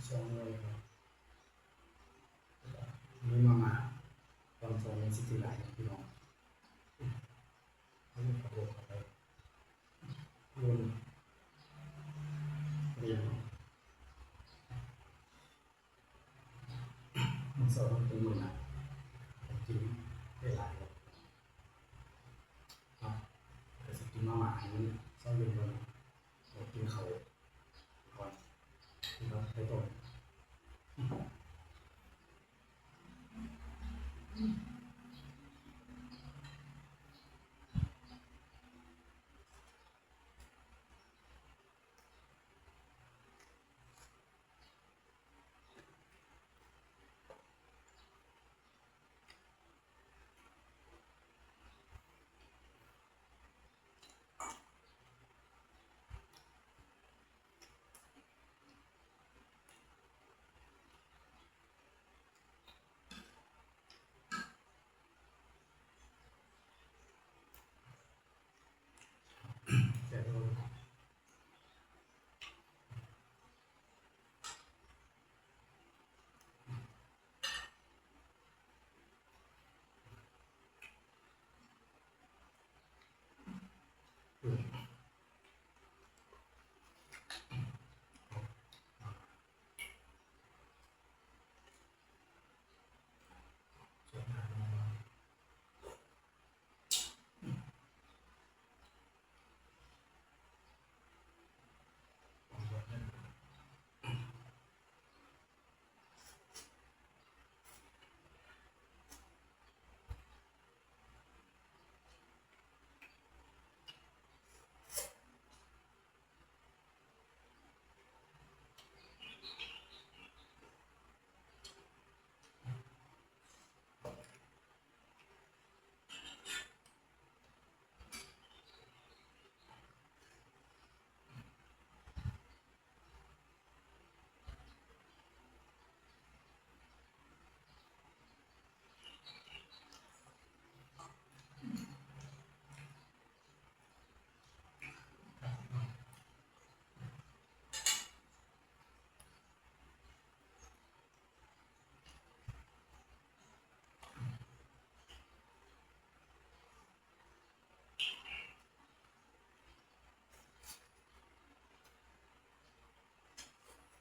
2เลยครับมีมาตอน2ในสิที่หลายพี่น้องนี่ขอโทษครับวนเรียนมันสอนเป็นมื้อนะกินได้หลายครับก็สิกินมาม่าให้มันเช้าเย็นวันกินข้าวก่อนครับไปต่อ